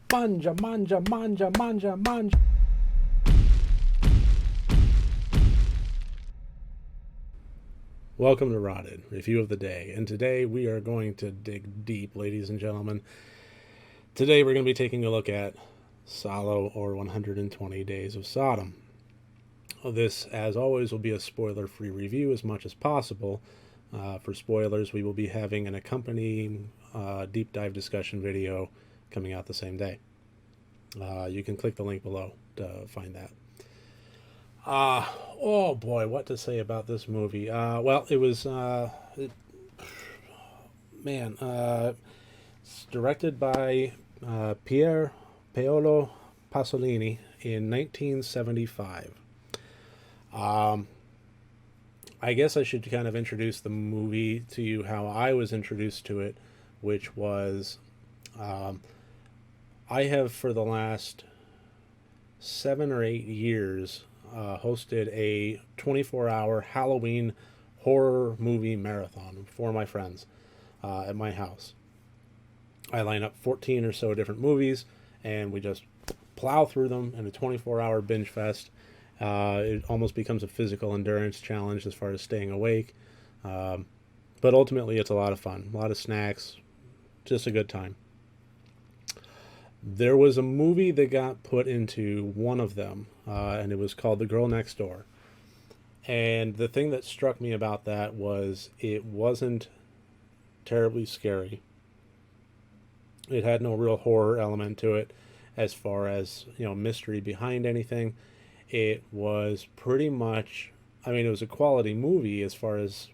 Manja, manja, manja, manja, manja. Welcome to Rotted, review of the day. And today we are going to dig deep, ladies and gentlemen. Today we're going to be taking a look at Salo, or 120 Days of Sodom. This, as always, will be a spoiler-free review as much as possible. For spoilers, we will be having an accompanying deep dive discussion video coming out the same day. You can click the link below to find that. Oh boy, what to say about this movie? Well, it was, it's directed by Pier Paolo Pasolini in 1975. I guess I should kind of introduce the movie to you how I was introduced to it, which was, I have for the last 7 or 8 years hosted a 24-hour Halloween horror movie marathon for my friends at my house. I line up 14 or so different movies, and we just plow through them in a 24-hour binge fest. It almost becomes a physical endurance challenge as far as staying awake. But ultimately, it's a lot of fun. A lot of snacks. Just a good time. There was a movie that got put into one of them, and it was called The Girl Next Door. And the thing that struck me about that was it wasn't terribly scary. It had no real horror element to it as far as, mystery behind anything. It was pretty much, it was a quality movie as far as,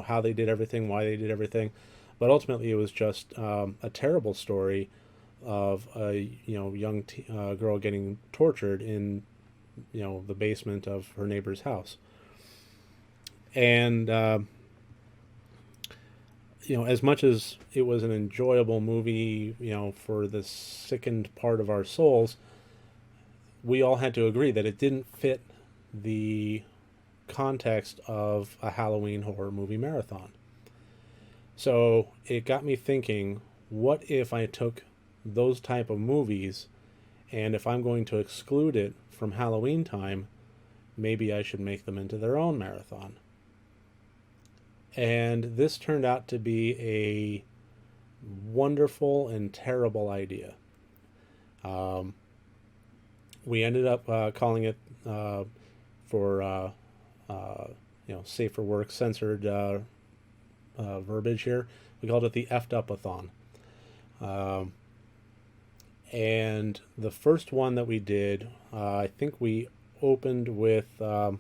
how they did everything, why they did everything. But ultimately, it was just a terrible story of a young girl getting tortured in the basement of her neighbor's house. And as much as it was an enjoyable movie, for the sickened part of our souls, we all had to agree that it didn't fit the context of a Halloween horror movie marathon. So it got me thinking, what if I took those type of movies, and if I'm going to exclude it from Halloween time, maybe I should make them into their own marathon. And this turned out to be a wonderful and terrible idea. We ended up calling it, for safe for work, censored verbiage here. We called it the Effed Up-a-thon. And the first one that we did, I think we opened with, what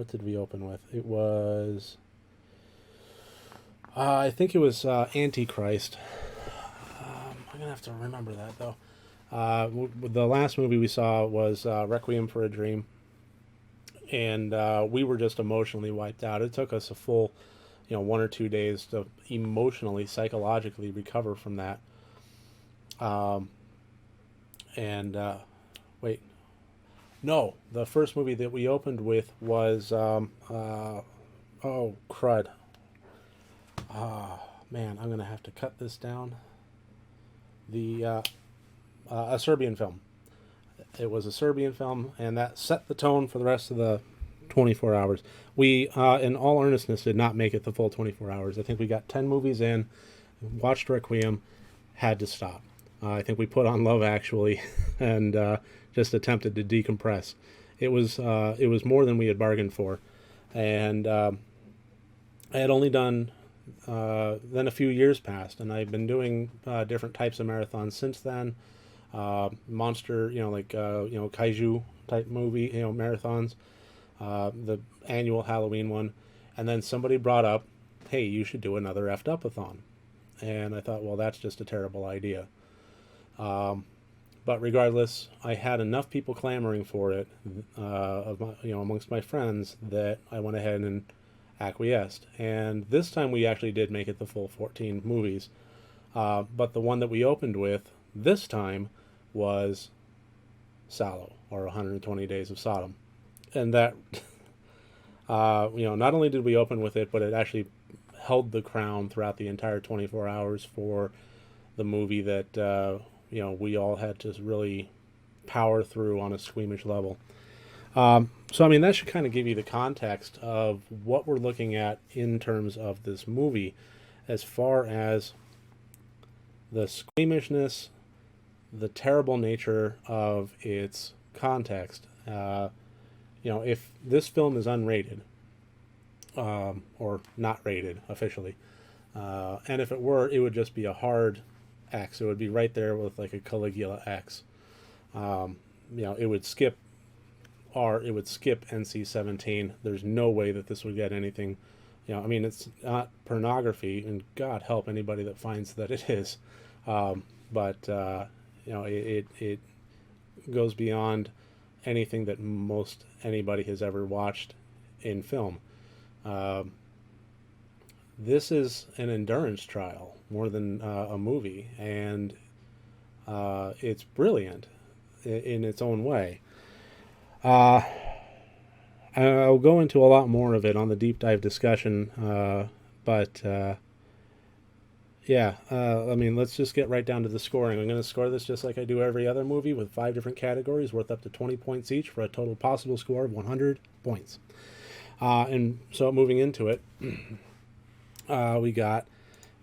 did we open with? It was, I think it was Antichrist. I'm going to have to remember that, though. The last movie we saw was Requiem for a Dream. And we were just emotionally wiped out. It took us a full, 1 or 2 days to emotionally, psychologically recover from that. Wait. No, the first movie that we opened with was, oh, crud. Man, I'm going to have to cut this down. A Serbian film. It was a Serbian film, and that set the tone for the rest of the 24 hours. We, in all earnestness, did not make it the full 24 hours. I think we got 10 movies in, watched Requiem, had to stop. I think we put on Love Actually and just attempted to decompress. It was more than we had bargained for. And I had only done, then a few years passed, and I've been doing different types of marathons since then. Monster, kaiju type movie, marathons, the annual Halloween one. And then somebody brought up, hey, you should do another Effed Up-a-thon. And I thought, well, that's just a terrible idea. But regardless, I had enough people clamoring for it, amongst my friends, that I went ahead and acquiesced. And this time we actually did make it the full 14 movies. But the one that we opened with this time was Salo, or 120 Days of Sodom. And that, not only did we open with it, but it actually held the crown throughout the entire 24 hours for the movie that we all had to really power through on a squeamish level. So, I mean, that should kind of give you the context of what we're looking at in terms of this movie as far as the squeamishness, the terrible nature of its context. If this film is unrated, or not rated officially, and if it were, it would just be a hard X. It would be right there with like a Caligula X. It would skip it would skip NC-17. There's no way that this would get anything. I mean, it's not pornography, and God help anybody that finds that it is. It goes beyond anything that most anybody has ever watched in film. This is an endurance trial more than a movie, and it's brilliant in its own way. I'll go into a lot more of it on the deep dive discussion, I mean, let's just get right down to the scoring. I'm going to score this just like I do every other movie, with 5 different categories worth up to 20 points each for a total possible score of 100 points. And so moving into it, we got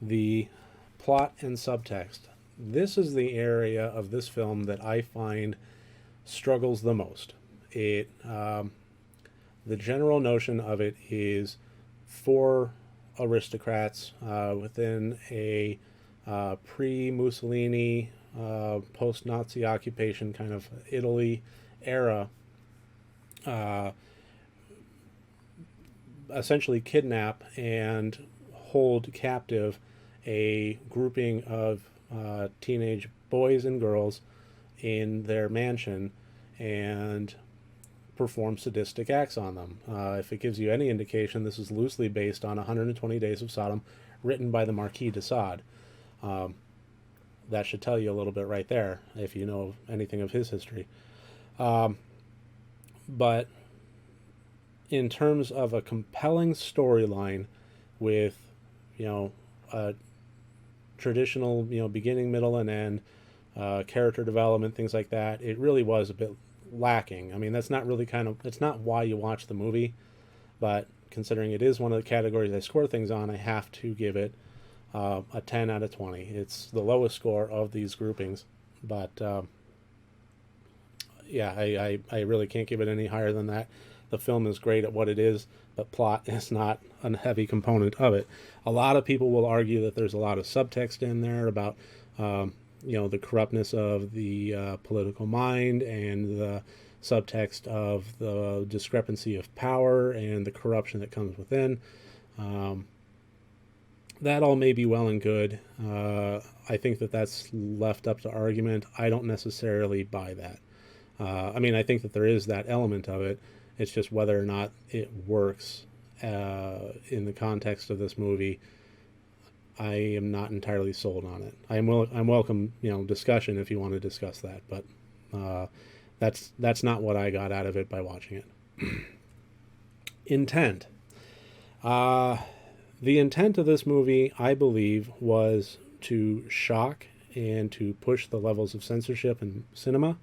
the plot and subtext. This is the area of this film that I find struggles the most. The general notion of it is 4 aristocrats within a pre-Mussolini, post-Nazi occupation kind of Italy era, essentially kidnap and hold captive a grouping of teenage boys and girls in their mansion and perform sadistic acts on them. If it gives you any indication, this is loosely based on 120 Days of Sodom, written by the Marquis de Sade. That should tell you a little bit right there, if you know anything of his history. But in terms of a compelling storyline with, a traditional, beginning, middle, and end, character development, things like that, it really was a bit lacking. I mean, that's not really it's not why you watch the movie, but considering it is one of the categories I score things on, I have to give it a 10 out of 20. It's the lowest score of these groupings, but I really can't give it any higher than that. The film is great at what it is, but plot is not a heavy component of it. A lot of people will argue that there's a lot of subtext in there about the corruptness of the political mind, and the subtext of the discrepancy of power and the corruption that comes within. That all may be well and good. I think that that's left up to argument. I don't necessarily buy that. I mean, I think that there is that element of it. It's just whether or not it works in the context of this movie. I am not entirely sold on it. I'm welcome, discussion if you want to discuss that, but that's not what I got out of it by watching it. Intent. The intent of this movie, I believe, was to shock and to push the levels of censorship in cinema,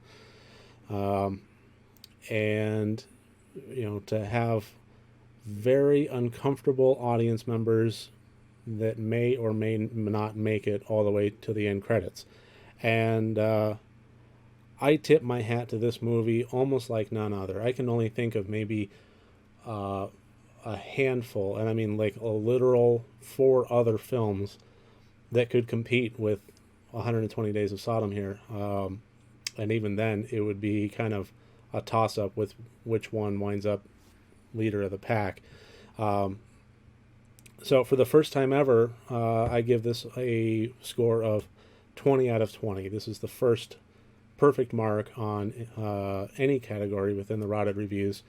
and to have very uncomfortable audience members that may or may not make it all the way to the end credits. And I tip my hat to this movie almost like none other. I can only think of maybe a handful, and I mean like a literal 4 other films that could compete with 120 Days of Sodom here. And even then, it would be kind of a toss-up with which one winds up leader of the pack. So for the first time ever, I give this a score of 20 out of 20. This is the first perfect mark on any category within the Rotted Reviews.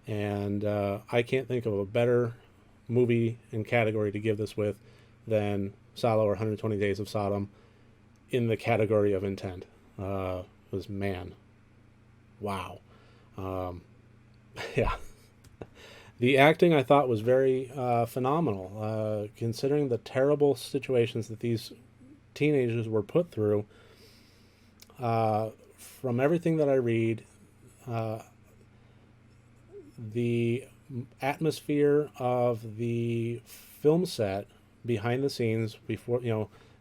And I can't think of a better movie and category to give this with than Salo or 120 Days of Sodom in the category of intent. Was, man, wow. Yeah. The acting, I thought, was very phenomenal, considering the terrible situations that these teenagers were put through. from everything that I read, the atmosphere of the film set behind the scenes before,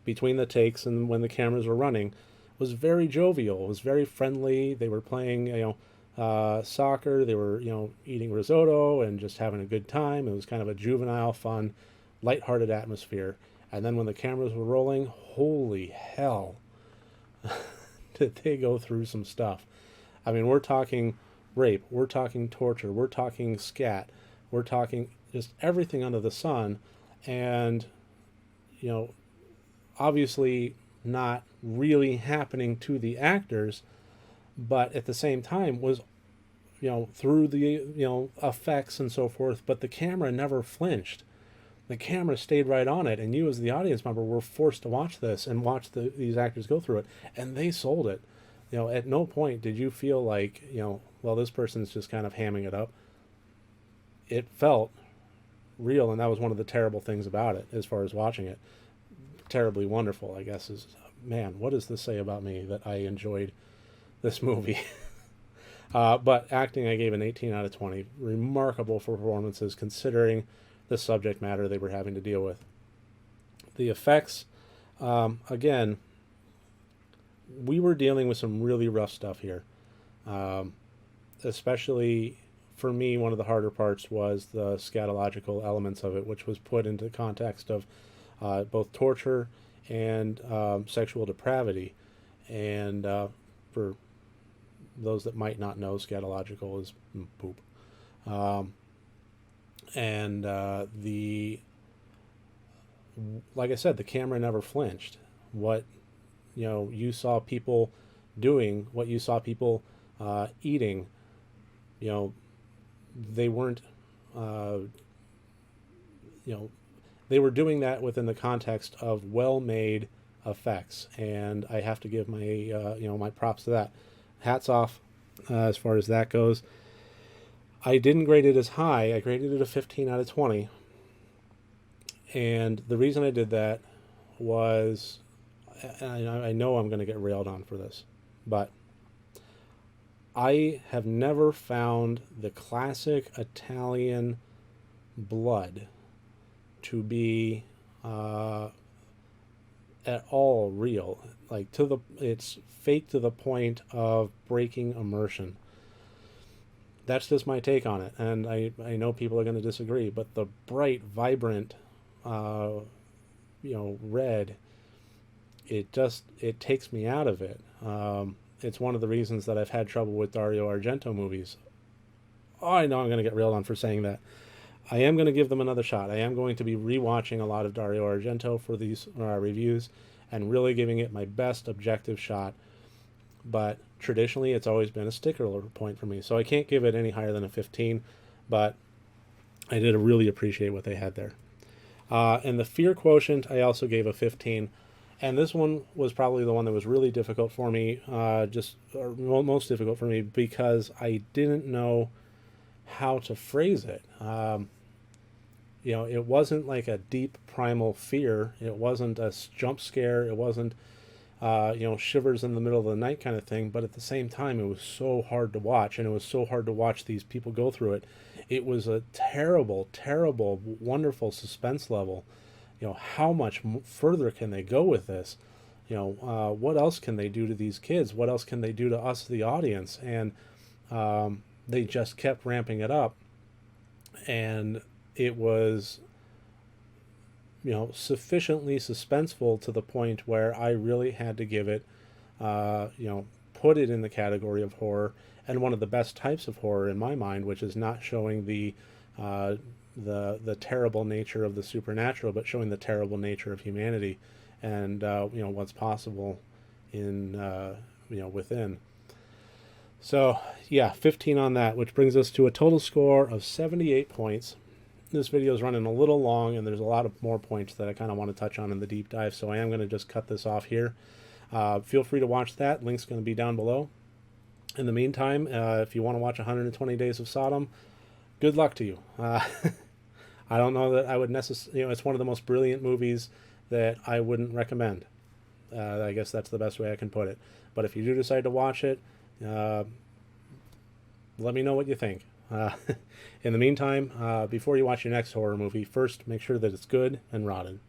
between the takes and when the cameras were running, was very jovial. It was very friendly. They were playing, soccer. They were, eating risotto and just having a good time. It was kind of a juvenile, fun, lighthearted atmosphere. And then when the cameras were rolling, holy hell, did they go through some stuff. I mean, we're talking rape, we're talking torture, we're talking scat, we're talking just everything under the sun. And, obviously not really happening to the actors, but at the same time was, through the, effects and so forth, but the camera never flinched. The camera stayed right on it, and you as the audience member were forced to watch this and watch these actors go through it, and they sold it. At no point did you feel like, well, this person's just kind of hamming it up. It felt real, and that was one of the terrible things about it as far as watching it. Terribly wonderful, I guess, is, man, what does this say about me that I enjoyed this movie? But acting, I gave an 18 out of 20. Remarkable performances considering the subject matter they were having to deal with. The effects, again, we were dealing with some really rough stuff here. Especially for me, one of the harder parts was the scatological elements of it, which was put into context of both torture and sexual depravity. And for those that might not know, scatological is poop. And like I said, the camera never flinched. What you saw people doing, what you saw people eating, they weren't, they were doing that within the context of well-made effects, and I have to give my, my props to that. Hats off as far as that goes. I didn't grade it as high. I graded it a 15 out of 20. And the reason I did that was, and I know I'm going to get railed on for this, but I have never found the classic Italian blood to be at all real. Like, it's fake to the point of breaking immersion. That's just my take on it, and I know people are going to disagree, but the bright, vibrant, red, it takes me out of it. It's one of the reasons that I've had trouble with Dario Argento movies. Oh, I know I'm going to get railed on for saying that. I am going to give them another shot. I am going to be rewatching a lot of Dario Argento for these reviews and really giving it my best objective shot. But traditionally, it's always been a sticker point for me. So I can't give it any higher than a 15, but I did really appreciate what they had there. And the fear quotient, I also gave a 15. And this one was probably the one that was really difficult for me, most difficult for me, because I didn't know how to phrase it. It wasn't like a deep primal fear. It wasn't a jump scare. It wasn't, shivers in the middle of the night kind of thing. But at the same time, it was so hard to watch, and it was so hard to watch these people go through it. It was a terrible, terrible, wonderful suspense level. How much further can they go with this? What else can they do to these kids? What else can they do to us, the audience? And they just kept ramping it up. And it was, sufficiently suspenseful to the point where I really had to give it, put it in the category of horror, and one of the best types of horror in my mind, which is not showing the terrible nature of the supernatural, but showing the terrible nature of humanity, and what's possible in within. So yeah, 15 on that, which brings us to a total score of 78 points. This video is running a little long, and there's a lot of more points that I kind of want to touch on in the deep dive, so I am going to just cut this off here. Feel free to watch that. Link's going to be down below. In the meantime, if you want to watch 120 Days of Sodom, good luck to you. I don't know that I would necessarily, it's one of the most brilliant movies that I wouldn't recommend. I guess that's the best way I can put it. But if you do decide to watch it, let me know what you think. In the meantime, before you watch your next horror movie, first make sure that it's good and rotted.